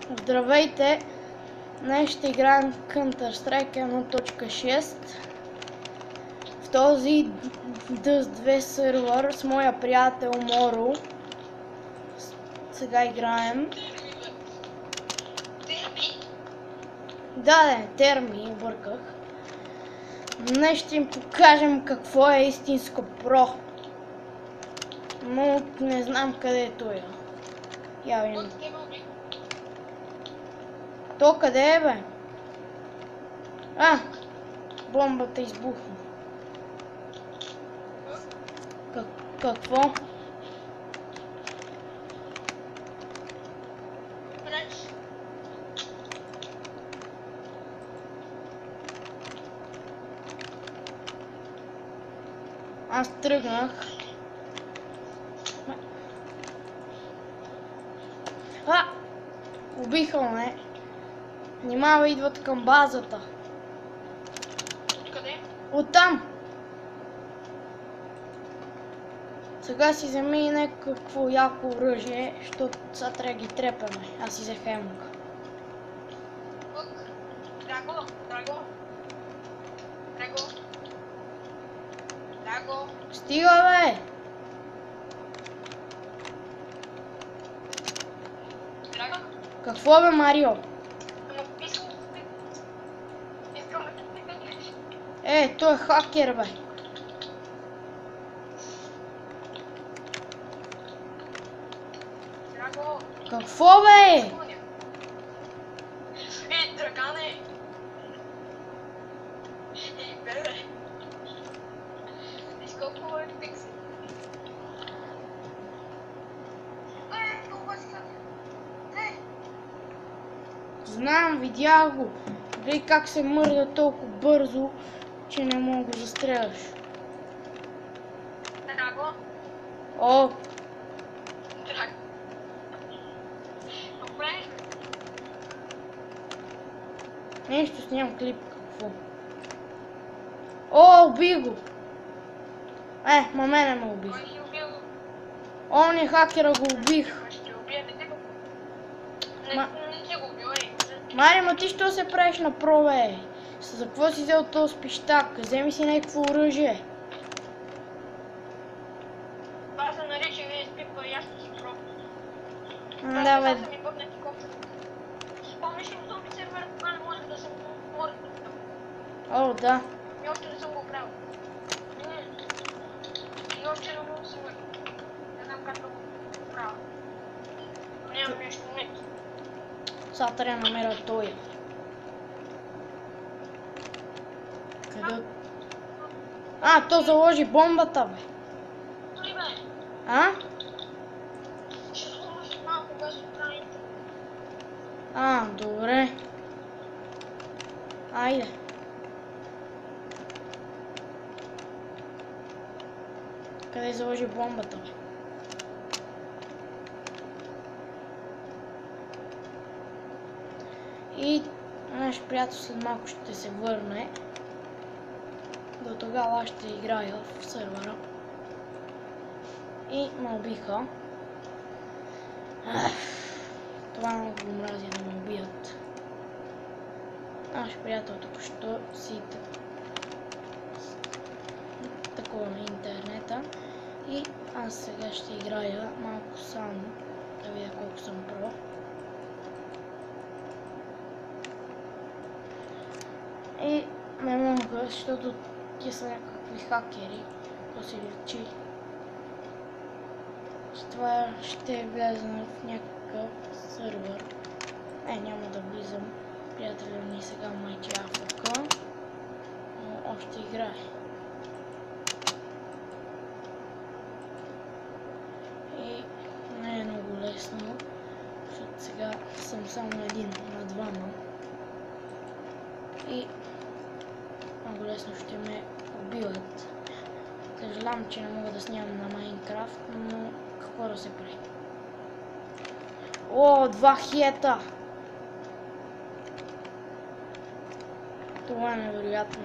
Здравейте! Днес ще играем Counter-Strike 1.6 в този Dust 2 сервер с моя приятел Моро. Сега играем. Да, терми, обърках. Днес ще им покажем какво е истинско про. Но не знам къде е той. Я видим. То къде е, бе? А! Бомбата избухна. Какво? Аз тръгнах. А! Убиха ме. Внимава, идват към базата. Къде? Оттам! Сега си вземи и някакво яко оръжие, защото сега трябва да ги трепаме. Аз си взех емка. Драго. Стига, бе! Драго. Какво, бе, Марио? Искам да те притегнеш. Той е хакер, бе. Драго. Какво, бе? Драгане. Бебе. Виж колко е текст. Толкова си хакер. Знам, видях го. Гледай как се мърда толкова бързо, че не мога да застреляш. Драго. О, Драго. Добре. нещо снимам клип, какво? О, уби го! Ма мене ме убих. Кой си убил? Он е хакера, го убих. Кой ще убие? Не ти го... Ма- Не ти го убил, Мари, ма ти що се правиш на про, бе? За какво си взел този пищак? Вземи си някакво оръжие. Това се нарича спипа и аз ще си пробвам. Да, бе. Са ми бъбнати кофта. Спомниш ли зомби сервер, кога не можех да съм морен? О, да. И още не съм го правил. И още не мога да се върна. Не знам как да го правя. Нямам нещо нет. Сега трябва да намеря той. Къде? То заложи бомбата, бе. Той бе, А? ще сложиш малко без отбраните. Добре. Айде. Къде заложи бомбата, бе? И наш приятел след малко ще се върне. До тогава аз ще играя в сервера. И ме убиха. Това много го мразя да ме убият. Наш приятел току-що си такова на интернета. И аз сега ще играя малко само. Да видя колко съм про. И не мога, защото тия са някакви хакери. То се лечи. С това ще вляза в някакъв сервер. Няма да влизам. Приятеля ми сега майче АФК. Но още играе. И не е много лесно, защото сега съм само един на двама. И много лесно ще ме убиват. Съжалявам, че не мога да снимам на Майнкрафт, но какво да се прави? О, 2 хета! Това е невероятно.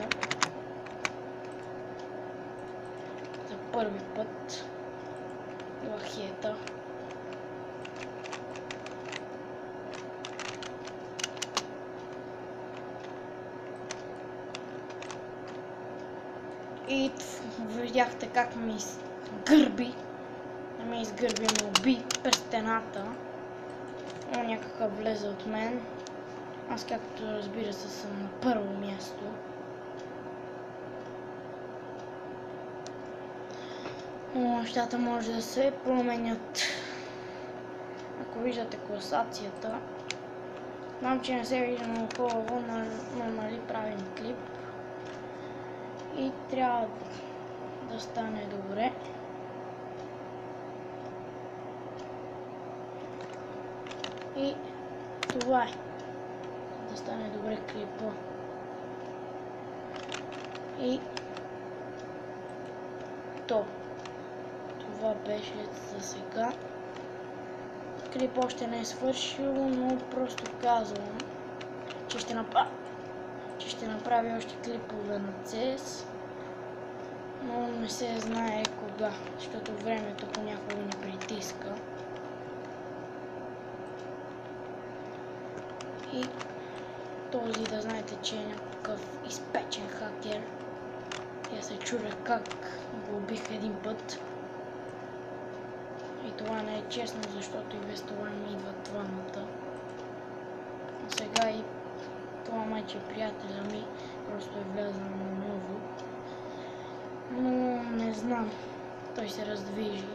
За първи път. 2 хета. И видяхте как ми изгърби. Не ме изгърби, ме уби през стената. Но някакъв влезе от мен. Аз, както разбира се, съм на първо място. Но нещата може да се променят. Ако виждате класацията, знам, че не се вижда много хубаво, но нали правим клип. И трябва да стане добре. И това е. Да стане добре клипа. И това беше за сега. Клип още не е свършил, но просто казвам, че ще направя още клипове на CS, но не се знае кога, защото времето понякога ни притиска. И този да знаете, че е някакъв изпечен хакер. Я се чудя как го убих един път. И това не е честно, защото и без това ми идват двамата. А сега и това майче приятеля ми просто е влязъл наново. Но не знам. Той се раздвижи.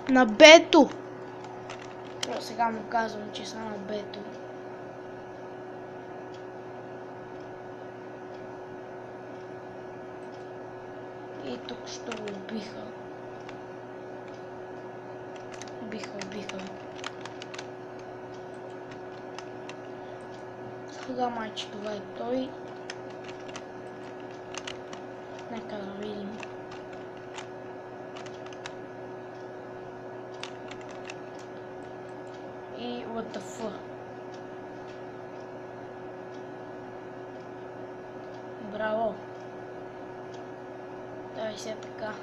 На бето! Сега му казвам, че са на бето. И тук ще го убиха. Убиха. Сега майче това е той. Нека да видим. И what the fuck. Браво. Давай се така.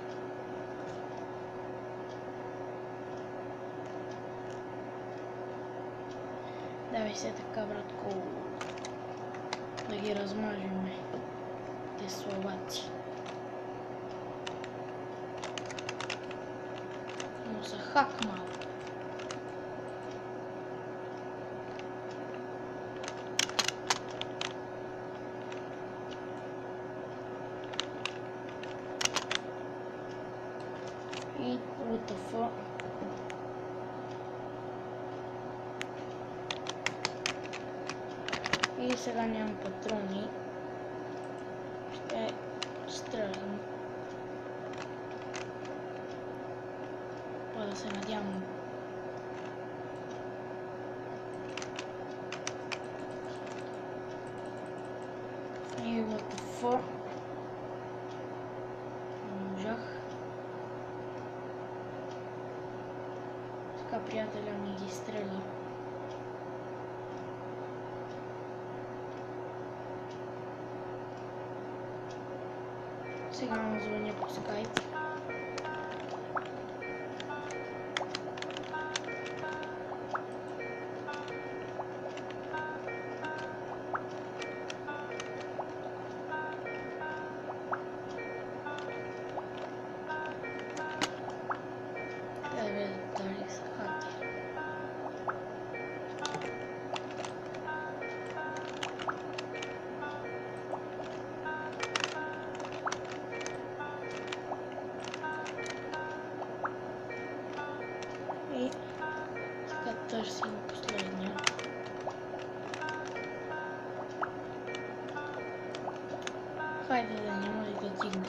Давай се така, братко. Да ги размажеме. Те словаци. Но са хак малко. И what the fuck. И сега нямам патрони. Ще стрелям. Да се надявам. И what the fuck. Можах. Така приятеля ми ги стреля. Сега му звъня по скайп. Дали са хакери. И сега търсим последния. Хайде да няма ли да дигне.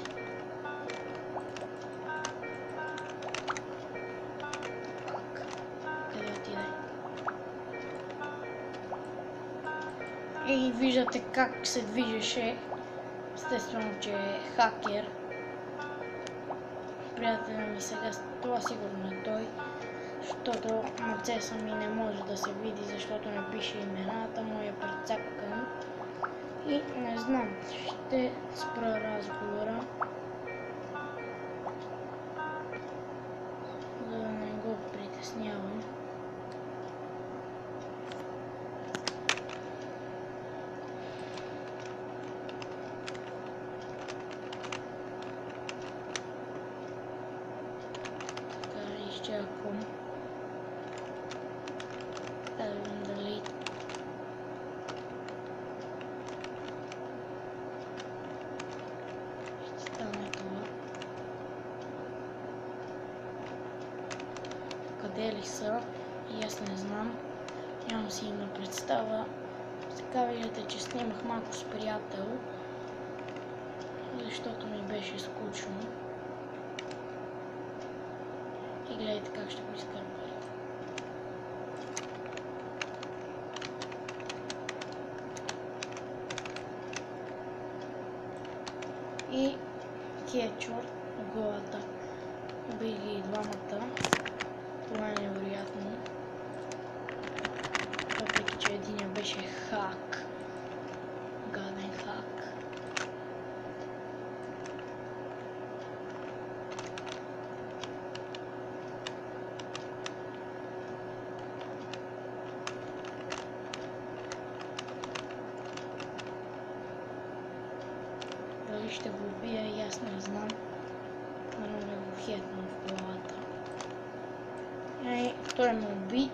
Къде отиде? И виждате как се движеше. Естествено, че е хакер. Приятеля ми сега, това сигурно е той. Защото на CS-а ми не може да се види, защото не пише имената му, е прецакан. И не знам, ще спра разговора, за да не го притеснявам. че ако... Да видим дали... ще стане това. Къде ли са? И аз не знам. Нямам си има представа. Така виждате, че снимах малко с приятел, защото ми беше скучно. И гледайте как ще го изкарвам. И кетчуп в главата. Убили ги двамата. Това е невероятно. Въпреки че единия беше хак. Гаден хак. Дали ще го убия и аз не знам. Но не го хетна в главата. Той ме уби.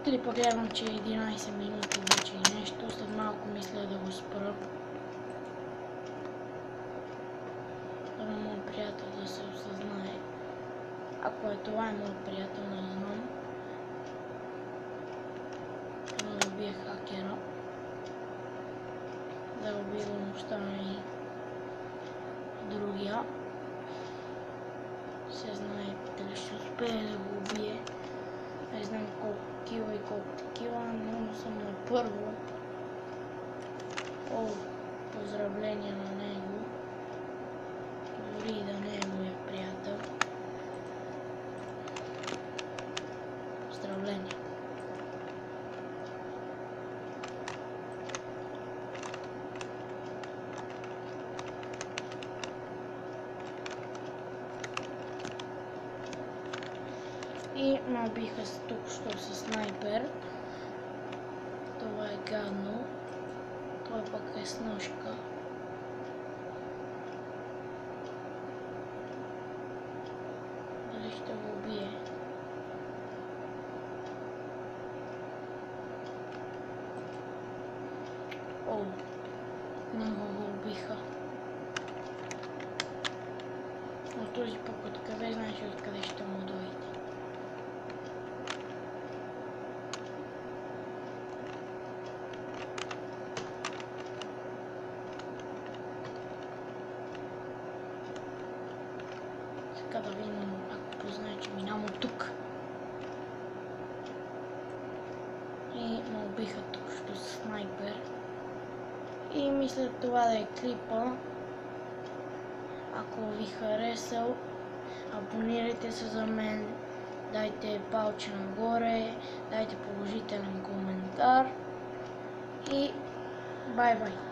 Клипа гледам, че 11 минути вече и нещо. След малко мисля да го спра. Да на моят приятел да се осъзнае. Ако е това е моят приятел, не знам. Да убие хакера. Да убивам остана и другия. Се знае дали ще успее да го убие. Не знам колко кила и колко такива, но съм на първо. О, поздравления на него. Дори да не е моя приятел. Поздравления. И ме убиха тук, що със снайпер. Това е гадно. Той пък е с ножка. Дали ще го убие? О, много го убиха. Но този пък откъде знаеш откъде ще му дойде. Сега да видим, ако познае, че минавам от тук. И ме убиха тук, що с снайпер. И мисля това да е клипа. Ако ви харесал, абонирайте се за мен, дайте палче нагоре, дайте положителен коментар и бай-бай!